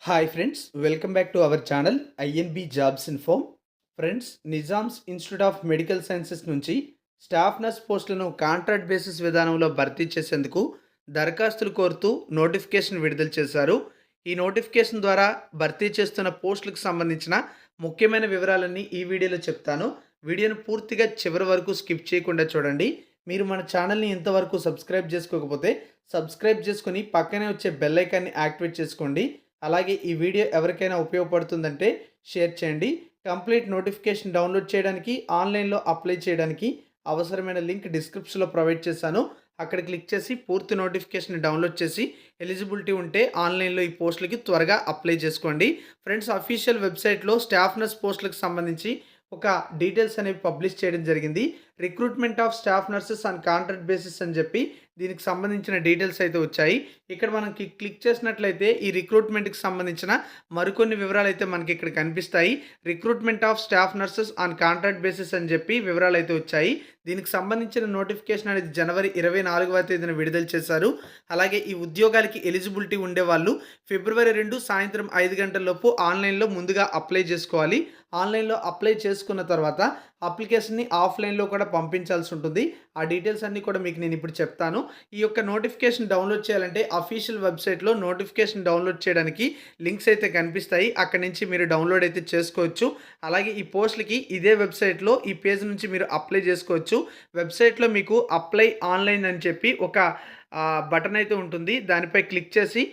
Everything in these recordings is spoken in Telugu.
Hi friends, welcome back to our channel INB jobs info. Friends, Nizam's institute of medical sciences నుంచి స్టాఫ్ నర్స్ పోస్టులను కాంట్రాక్ట్ బేసిస్ విధానంలో భర్తీ చేసేందుకు దరఖాస్తులు కోరుతూ నోటిఫికేషన్ విడుదల చేశారు. ఈ నోటిఫికేషన్ ద్వారా భర్తీ చేస్తున్న పోస్టులకు సంబంధించిన ముఖ్యమైన వివరాలన్నీ ఈ వీడియోలో చెప్తాను. వీడియోను పూర్తిగా చివరి వరకు స్కిప్ చేయకుండా చూడండి. మీరు మన ఛానల్ని ఇంతవరకు సబ్స్క్రైబ్ చేసుకోకపోతే సబ్స్క్రైబ్ చేసుకుని పక్కనే వచ్చే బెల్ ఐకాన్ని యాక్టివేట్ చేసుకోండి. అలాగే ఈ వీడియో ఎవరికైనా ఉపయోగపడుతుందంటే షేర్ చేయండి. కంప్లీట్ నోటిఫికేషన్ డౌన్లోడ్ చేయడానికి, ఆన్లైన్లో అప్లై చేయడానికి అవసరమైన లింక్ డిస్క్రిప్షన్లో ప్రొవైడ్ చేశాను. అక్కడ క్లిక్ చేసి పూర్తి నోటిఫికేషన్ డౌన్లోడ్ చేసి ఎలిజిబిలిటీ ఉంటే ఆన్లైన్లో ఈ పోస్టులకి త్వరగా అప్లై చేసుకోండి. ఫ్రెండ్స్, అఫీషియల్ వెబ్సైట్లో స్టాఫ్ నర్స్ పోస్టులకు సంబంధించి ఒక డీటెయిల్స్ అనేవి పబ్లిష్ చేయడం జరిగింది. Recruitment of staff nurses on contract basis అని చెప్పి దీనికి సంబంధించిన డీటెయిల్స్ అయితే వచ్చాయి. ఇక్కడ మనకి క్లిక్ చేసినట్లయితే ఈ రిక్రూట్మెంట్కి సంబంధించిన మరికొన్ని వివరాలు అయితే మనకి ఇక్కడ కనిపిస్తాయి. Recruitment of staff nurses on contract basis అని చెప్పి వివరాలు అయితే వచ్చాయి. దీనికి సంబంధించిన నోటిఫికేషన్ అనేది జనవరి 24వ తేదీన విడుదల చేశారు. అలాగే ఈ ఉద్యోగాలకి ఎలిజిబిలిటీ ఉండేవాళ్ళు ఫిబ్రవరి 2 సాయంత్రం 5 గంటలలోపు ఆన్లైన్లో ముందుగా అప్లై చేసుకోవాలి. ఆన్లైన్లో అప్లై చేసుకున్న తర్వాత అప్లికేషన్ని ఆఫ్లైన్లో కూడా పంపించాల్సి ఉంటుంది. ఆ డీటెయిల్స్ అన్నీ కూడా మీకు నేను ఇప్పుడు చెప్తాను. ఈ యొక్క నోటిఫికేషన్ డౌన్లోడ్ చేయాలంటే అఫీషియల్ వెబ్సైట్లో నోటిఫికేషన్ డౌన్లోడ్ చేయడానికి లింక్స్ అయితే కనిపిస్తాయి. అక్కడి నుంచి మీరు డౌన్లోడ్ అయితే చేసుకోవచ్చు. అలాగే ఈ పోస్టులకి ఇదే వెబ్సైట్లో ఈ పేజ్ నుంచి మీరు అప్లై చేసుకోవచ్చు. వెబ్సైట్లో మీకు అప్లై ఆన్లైన్ అని చెప్పి ఒక బటన్ అయితే ఉంటుంది. దానిపై క్లిక్ చేసి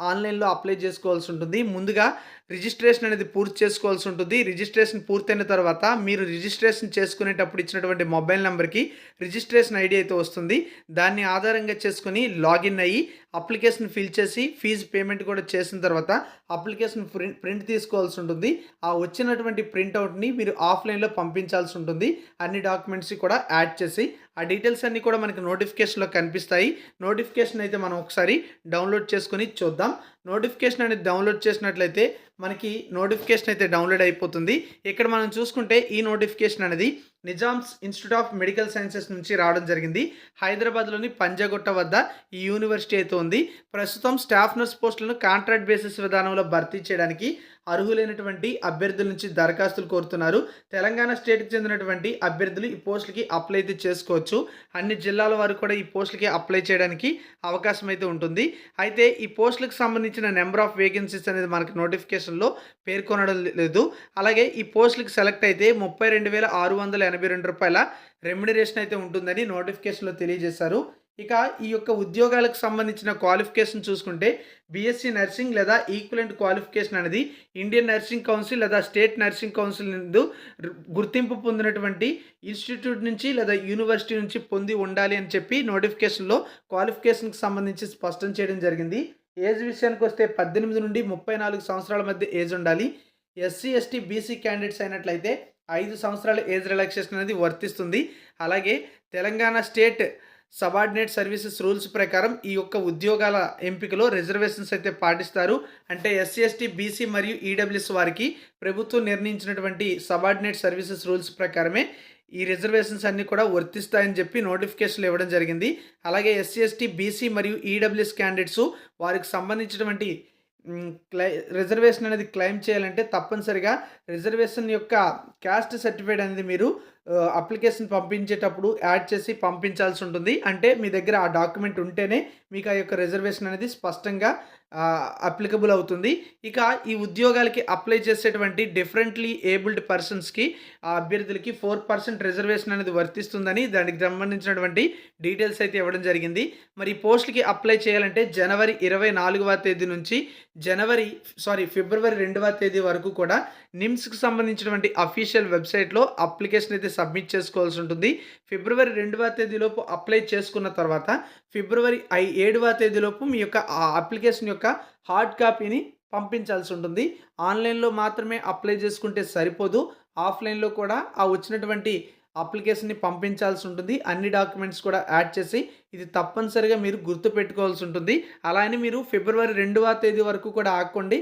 ఆన్లైన్లో అప్లై చేసుకోవాల్సి ఉంటుంది. ముందుగా రిజిస్ట్రేషన్ అనేది పూర్తి చేసుకోవాల్సి ఉంటుంది. రిజిస్ట్రేషన్ పూర్తయిన తర్వాత మీరు రిజిస్ట్రేషన్ చేసుకునేటప్పుడు ఇచ్చినటువంటి మొబైల్ నెంబర్కి రిజిస్ట్రేషన్ ఐడి అయితే వస్తుంది. దాన్ని ఆధారంగా చేసుకుని లాగిన్ అయ్యి అప్లికేషన్ ఫిల్ చేసి ఫీజు పేమెంట్ కూడా చేసిన తర్వాత అప్లికేషన్ ప్రింట్ తీసుకోవాల్సి ఉంటుంది. ఆ వచ్చినటువంటి ప్రింట్అవుట్ని మీరు ఆఫ్లైన్లో పంపించాల్సి ఉంటుంది. అన్ని డాక్యుమెంట్స్ కూడా యాడ్ చేసి ఆ డీటెయిల్స్ అన్నీ కూడా మనకి నోటిఫికేషన్లో కనిపిస్తాయి. నోటిఫికేషన్ అయితే మనం ఒకసారి డౌన్లోడ్ చేసుకొని చూద్దాం. నోటిఫికేషన్ అనేది డౌన్లోడ్ చేసినట్లయితే మనకి నోటిఫికేషన్ అయితే డౌన్లోడ్ అయిపోతుంది. ఇక్కడ మనం చూసుకుంటే ఈ నోటిఫికేషన్ అనేది Nizam's institute of medical sciences నుంచి రావడం జరిగింది. హైదరాబాద్లోని పంజాగుట్ట వద్ద ఈ యూనివర్సిటీ అయితే ఉంది. ప్రస్తుతం స్టాఫ్ నర్స్ పోస్టులను కాంట్రాక్ట్ బేసిస్ విధానంలో భర్తీ చేయడానికి అర్హులైనటువంటి అభ్యర్థుల నుంచి దరఖాస్తులు కోరుతున్నారు. తెలంగాణ స్టేట్కి చెందినటువంటి అభ్యర్థులు ఈ పోస్టులకి అప్లై అయితే చేసుకోవచ్చు. అన్ని జిల్లాల వారు కూడా ఈ పోస్టులకి అప్లై చేయడానికి అవకాశం అయితే ఉంటుంది. అయితే ఈ పోస్టులకు సంబంధించిన నెంబర్ ఆఫ్ వేకెన్సీస్ అనేది మనకి నోటిఫికేషన్లో పేర్కొనడం లేదు. అలాగే ఈ పోస్టులకి సెలెక్ట్ అయితే 32,682 రూపాయల రెమ్యునరేషన్ అయితే ఉంటుందని నోటిఫికేషన్లో తెలియజేశారు. ఇక ఈ యొక్క ఉద్యోగాలకు సంబంధించిన క్వాలిఫికేషన్ చూసుకుంటే బీఎస్సీ నర్సింగ్ లేదా ఈక్వలెంట్ క్వాలిఫికేషన్ అనేది ఇండియన్ నర్సింగ్ కౌన్సిల్ లేదా స్టేట్ నర్సింగ్ కౌన్సిల్ నుండి గుర్తింపు పొందినటువంటి ఇన్స్టిట్యూట్ నుంచి లేదా యూనివర్సిటీ నుంచి పొంది ఉండాలి అని చెప్పి నోటిఫికేషన్లో క్వాలిఫికేషన్కి సంబంధించి స్పష్టం చేయడం జరిగింది. ఏజ్ విషయానికి వస్తే 18 నుండి 34 సంవత్సరాల మధ్య ఏజ్ ఉండాలి. ఎస్సీ ఎస్టీ బీసీ క్యాండిడేట్స్ అయినట్లయితే 5 సంవత్సరాల ఏజ్ రిలాక్సేషన్ అనేది వర్తిస్తుంది. అలాగే Telangana state subordinate services rules ప్రకారం ఈ యొక్క ఉద్యోగాల ఎంపికలో రిజర్వేషన్స్ అయితే పాటిస్తారు. అంటే ఎస్సీ ఎస్టీ బీసీ మరియు ఈడబ్ల్యూఎస్ వారికి ప్రభుత్వం నిర్ణయించినటువంటి సబార్డినేట్ సర్వీసెస్ రూల్స్ ప్రకారమే ఈ రిజర్వేషన్స్ అన్నీ కూడా వర్తిస్తాయని చెప్పి నోటిఫికేషన్లు ఇవ్వడం జరిగింది. అలాగే ఎస్సీ ఎస్టీ బీసీ మరియు ఈడబ్ల్యూఎస్ క్యాండిడేట్స్ వారికి సంబంధించినటువంటి రిజర్వేషన్ అనేది క్లెయిమ్ చేయాలంటే తప్పనిసరిగా రిజర్వేషన్ యొక్క క్యాస్ట్ సర్టిఫికేట్ అనేది మీరు అప్లికేషన్ పంపించేటప్పుడు యాడ్ చేసి పంపించాల్సి ఉంటుంది. అంటే మీ దగ్గర ఆ డాక్యుమెంట్ ఉంటేనే మీకు ఆ యొక్క రిజర్వేషన్ అనేది స్పష్టంగా అప్లికబుల్ అవుతుంది. ఇక ఈ ఉద్యోగాలకి అప్లై చేసేటువంటి డిఫరెంట్లీ ఏబుల్డ్ పర్సన్స్కి ఆ అభ్యర్థులకి 4% రిజర్వేషన్ అనేది వర్తిస్తుందని దానికి సంబంధించినటువంటి డీటెయిల్స్ అయితే ఇవ్వడం జరిగింది. మరి పోస్టులకి అప్లై చేయాలంటే జనవరి 24వ తేదీ నుంచి ఫిబ్రవరి 2వ తేదీ వరకు కూడా నిమ్స్కి సంబంధించినటువంటి అఫీషియల్ వెబ్సైట్లో అప్లికేషన్ అయితే సబ్మిట్ చేసుకోవాల్సి ఉంటుంది. ఫిబ్రవరి 2వ తేదీలోపు అప్లై చేసుకున్న తర్వాత ఫిబ్రవరి 7వ తేదీలోపు మీ యొక్క అప్లికేషన్ యొక్క హార్డ్ కాపీని పంపించాల్సి ఉంటుంది. ఆన్లైన్లో మాత్రమే అప్లై చేసుకుంటే సరిపోదు. ఆఫ్లైన్లో కూడా ఆ వచ్చినటువంటి అప్లికేషన్ని పంపించాల్సి ఉంటుంది. అన్ని డాక్యుమెంట్స్ కూడా యాడ్ చేసి ఇది తప్పనిసరిగా మీరు గుర్తుపెట్టుకోవాల్సి ఉంటుంది. అలా అని మీరు ఫిబ్రవరి 2వ తేదీ వరకు కూడా ఆగకండి.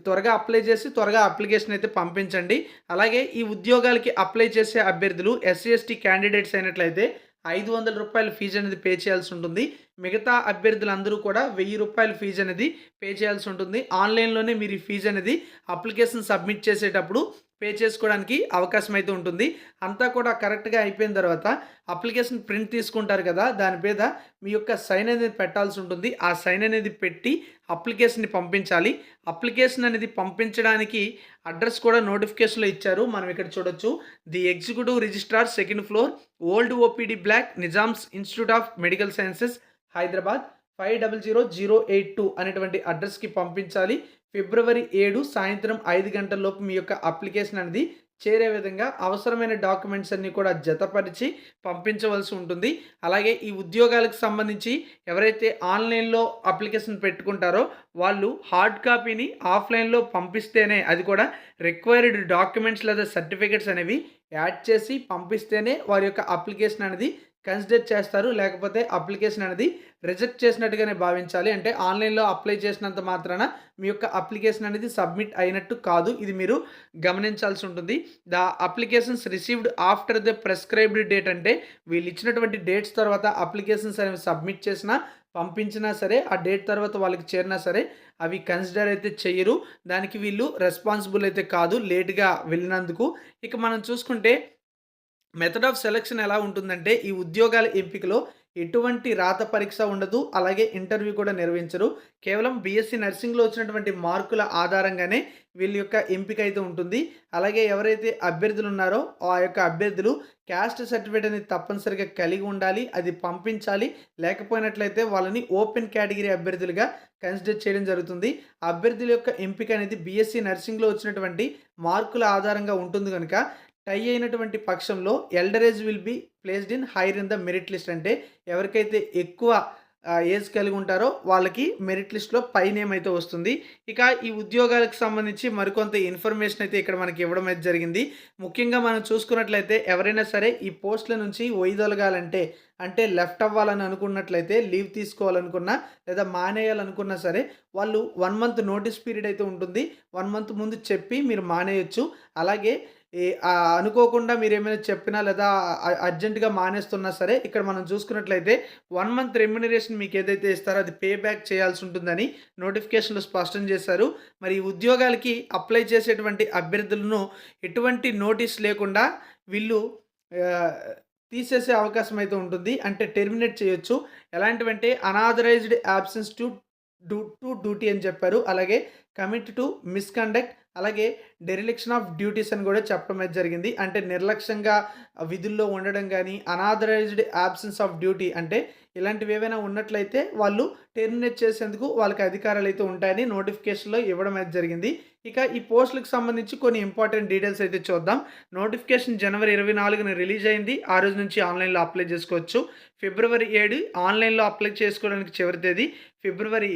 త్వరగా అప్లై చేసి త్వరగా అప్లికేషన్ అయితే పంపించండి. అలాగే ఈ ఉద్యోగాలకి అప్లై చేసే అభ్యర్థులు ఎస్సీ ఎస్టీ క్యాండిడేట్స్ అయినట్లయితే 500 రూపాయల ఫీజు అనేది పే చేయాల్సి ఉంటుంది. మిగతా అభ్యర్థులందరూ కూడా ₹1000 ఫీజు అనేది పే చేయాల్సి ఉంటుంది. ఆన్‌లైన్‌లోనే మీరు ఈ ఫీజు అనేది అప్లికేషన్ సబ్మిట్ చేసేటప్పుడు పే చేసుకోవడానికి అవకాశం అయితే ఉంటుంది. అంతా కూడా కరెక్ట్‌గా అయిపోయిన తర్వాత అప్లికేషన్ ప్రింట్ తీసుకుంటారు కదా! దాని మీద మీ యొక్క సైన్ అనేది పెట్టాల్సి ఉంటుంది. ఆ సైన్ అనేది పెట్టి అప్లికేషన్‌ని పంపించాలి. అప్లికేషన్ అనేది పంపించడానికి అడ్రస్ కూడా నోటిఫికేషన్‌లో ఇచ్చారు. మనం ఇక్కడ చూడొచ్చు. The executive registrar second floor old OPD block Nizam's institute of medical sciences Hyderabad 500882 అనేటువంటి అడ్రస్‌కి పంపించాలి. ఫిబ్రవరి 7 సాయంత్రం 5 గంటల లోపు మీ యొక్క అప్లికేషన్ అనేది చేరే విధంగా అవసరమైన డాక్యుమెంట్స్ అన్నీ కూడా జతపరిచి పంపించవలసి ఉంటుంది. అలాగే ఈ ఉద్యోగాలకు సంబంధించి ఎవరైతే ఆన్‌లైన్‌లో అప్లికేషన్ పెట్టుకుంటారో వాళ్ళు హార్డ్ కాపీని ఆఫ్‌లైన్‌లో పంపిస్తేనే, అది కూడా రిక్వైర్డ్ డాక్యుమెంట్స్ లేదా సర్టిఫికేట్స్ అనేవి యాడ్ చేసి పంపిస్తేనే వారి యొక్క అప్లికేషన్ అనేది కన్సిడర్ చేస్తారు. లేకపోతే అప్లికేషన్ అనేది రిజెక్ట్ చేసినట్టుగానే భావించాలి. అంటే ఆన్‌లైన్‌లో అప్లై చేసినంత మాత్రాన మీ యొక్క అప్లికేషన్ అనేది సబ్మిట్ అయినట్టు కాదు. ఇది మీరు గమనించాల్సి ఉంటుంది. The applications received after the prescribed date అంటే వీళ్ళు ఇచ్చినటువంటి డేట్స్ తర్వాత అప్లికేషన్స్ అనేవి సబ్మిట్ చేసినా, పంపించినా సరే, ఆ డేట్ తర్వాత వాళ్ళకి చేరినా సరే అవి కన్సిడర్ అయితే చెయ్యరు. దానికి వీళ్ళు రెస్పాన్సిబుల్ అయితే కాదు లేట్‌గా వెళ్ళినందుకు. ఇక మనం చూసుకుంటే మెథడ్ ఆఫ్ సెలక్షన్ ఎలా ఉంటుందంటే ఈ ఉద్యోగాల ఎంపికలో ఎటువంటి రాత పరీక్ష ఉండదు. అలాగే ఇంటర్వ్యూ కూడా నిర్వహించరు. కేవలం బీఎస్సీ నర్సింగ్‌లో వచ్చినటువంటి మార్కుల ఆధారంగానే వీళ్ళ యొక్క ఎంపిక అయితే ఉంటుంది. అలాగే ఎవరైతే అభ్యర్థులు ఉన్నారో ఆ యొక్క అభ్యర్థులు క్యాస్ట్ సర్టిఫికేట్ అనేది తప్పనిసరిగా కలిగి ఉండాలి. అది పంపించాలి. లేకపోయినట్లయితే వాళ్ళని ఓపెన్ కేటగిరీ అభ్యర్థులుగా కన్సిడర్ చేయడం జరుగుతుంది. అభ్యర్థుల యొక్క ఎంపిక అనేది బీఎస్సీ నర్సింగ్‌లో వచ్చినటువంటి మార్కుల ఆధారంగా ఉంటుంది గనుక టై అయినటువంటి పక్షంలో elder age will be placed in higher in the merit list అంటే ఎవరికైతే ఎక్కువ ఏజ్ కలిగి ఉంటారో వాళ్ళకి మెరిట్ లిస్ట్‌లో పై నేమ్ అయితే వస్తుంది. ఇక ఈ ఉద్యోగాలకు సంబంధించి మరికొంత ఇన్ఫర్మేషన్ అయితే ఇక్కడ మనకి ఇవ్వడం అయితే జరిగింది. ముఖ్యంగా మనం చూసుకున్నట్లయితే ఎవరైనా సరే ఈ పోస్టుల నుంచి వైదొలగాలంటే, అంటే లెఫ్ట్ అవ్వాలని అనుకున్నట్లయితే, లీవ్ తీసుకోవాలనుకున్నా లేదా మానేయాలనుకున్నా సరే వాళ్ళు 1 మంత్ నోటీస్ పీరియడ్ అయితే ఉంటుంది. 1 మంత్ ముందు చెప్పి మీరు మానేయొచ్చు. అలాగే అనుకోకుండా మీరేమైనా చెప్పినా లేదా అర్జెంట్‌గా మానేస్తున్నా సరే ఇక్కడ మనం చూసుకున్నట్లయితే 1 మంత్ రెమ్యునరేషన్ మీకు ఏదైతే ఇస్తారో అది పే బ్యాక్ చేయాల్సి ఉంటుందని నోటిఫికేషన్‌లో స్పష్టం చేశారు. మరి ఈ ఉద్యోగాలకి అప్లై చేసేటువంటి అభ్యర్థులను ఎటువంటి నోటీస్ లేకుండా వీళ్ళు ఆహ్, తీసేసే అవకాశం అయితే ఉంటుంది. అంటే టెర్మినేట్ చేయొచ్చు. ఎలాంటివంటే అనాథరైజ్డ్ యాబ్సెన్స్ టు డ్యూటీ అని చెప్పారు. అలాగే కమిట్ టు మిస్‌కండక్ట్, అలాగే డెరిలిక్షన్ ఆఫ్ డ్యూటీస్ అని కూడా చెప్పడం అయితే జరిగింది. అంటే నిర్లక్ష్యంగా విధుల్లో ఉండడం గానీ, అనాథరైజ్డ్ యాబ్సెన్స్ ఆఫ్ డ్యూటీ అంటే ఇలాంటివి ఏవైనా ఉన్నట్లయితే వాళ్ళు టెర్మినేట్ చేసేందుకు వాళ్ళకి అధికారాలు అయితే ఉంటాయని నోటిఫికేషన్‌లో ఇవ్వడం అయితే జరిగింది. ఇక ఈ పోస్టులకు సంబంధించి కొన్ని ఇంపార్టెంట్ డీటెయిల్స్ అయితే చూద్దాం. నోటిఫికేషన్ జనవరి 24న రిలీజ్ అయింది. ఆ రోజు నుంచి ఆన్‌లైన్‌లో అప్లై చేసుకోవచ్చు. ఫిబ్రవరి 7 ఆన్‌లైన్‌లో అప్లై చేసుకోవడానికి చివరి తేదీ. ఫిబ్రవరి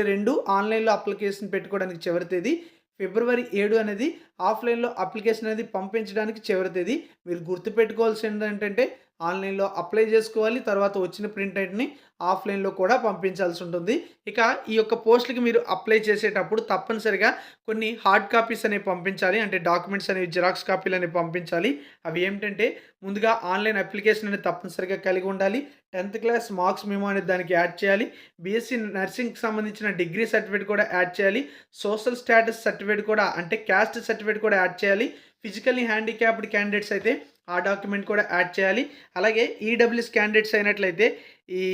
2 ఆన్‌లైన్‌లో అప్లికేషన్ పెట్టుకోవడానికి చివరి తేదీ. ఫిబ్రవరి 7 అనేది ఆఫ్‌లైన్‌లో అప్లికేషన్ అనేది పంపించడానికి చివరి తేదీ. మీరు గుర్తుపెట్టుకోవాల్సింది ఏంటంటే ఆన్‌లైన్‌లో అప్లై చేసుకోవాలి. తర్వాత వచ్చిన ప్రింట్ అవుట్‌ని ఆఫ్‌లైన్‌లో కూడా పంపించాల్సి ఉంటుంది. ఇక ఈ యొక్క పోస్టులకి మీరు అప్లై చేసేటప్పుడు తప్పనిసరిగా కొన్ని హార్డ్ కాపీస్ అనేవి పంపించాలి. అంటే డాక్యుమెంట్స్ అనేవి జిరాక్స్ కాపీలు అనేవి పంపించాలి. అవి ఏమిటంటే ముందుగా ఆన్‌లైన్ అప్లికేషన్ అనేది తప్పనిసరిగా కలిగి ఉండాలి. 10th క్లాస్ మార్క్స్ మెమో అనేది దానికి యాడ్ చేయాలి. బీఎస్సీ నర్సింగ్‌కి సంబంధించిన డిగ్రీ సర్టిఫికేట్ కూడా యాడ్ చేయాలి. సోషల్ స్టేటస్ సర్టిఫికేట్ కూడా అంటే క్యాస్ట్ సర్టిఫికేట్ కూడా యాడ్ చేయాలి. ఫిజికల్లీ హ్యాండిక్యాప్డ్ క్యాండిడేట్స్ అయితే ఆ డాక్యుమెంట్ కూడా యాడ్ చేయాలి. అలాగే ఈడబ్ల్యూఎస్ క్యాండిడేట్స్ అయినట్లయితే ఈ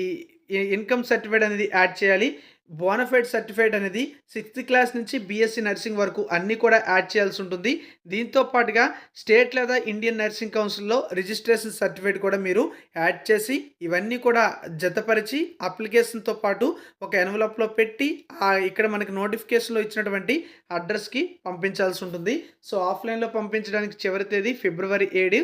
ఇన్కమ్ సర్టిఫికేట్ అనేది యాడ్ చేయాలి. బోనఫైడ్ సర్టిఫికేట్ అనేది 6th క్లాస్ నుంచి బీఎస్సీ నర్సింగ్ వరకు అన్నీ కూడా యాడ్ చేయాల్సి ఉంటుంది. దీంతో పాటుగా స్టేట్ లేదా ఇండియన్ నర్సింగ్ కౌన్సిల్‌లో రిజిస్ట్రేషన్ సర్టిఫికేట్ కూడా మీరు యాడ్ చేసి ఇవన్నీ కూడా జతపరిచి అప్లికేషన్‌తో పాటు ఒక ఎన్వలప్‌లో పెట్టి ఇక్కడ మనకి నోటిఫికేషన్‌లో ఇచ్చినటువంటి అడ్రస్‌కి పంపించాల్సి ఉంటుంది. సో, ఆఫ్‌లైన్‌లో పంపించడానికి చివరి తేదీ ఫిబ్రవరి 7,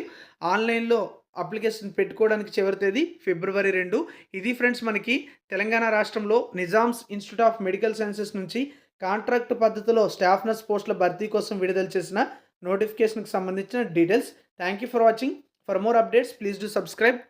ఆన్‌లైన్‌లో అప్లికేషన్ పెట్టుకోవడానికి చివరి తేదీ ఫిబ్రవరి 2. ఇది ఫ్రెండ్స్ మనకి తెలంగాణ రాష్ట్రంలో Nizam's institute of medical sciences నుంచి కాంట్రాక్ట్ పద్ధతిలో స్టాఫ్ నర్స్ పోస్టుల భర్తీ కోసం విడుదల చేసిన నోటిఫికేషన్‌కి సంబంధించిన details. Thank you for watching. For more updates please do subscribe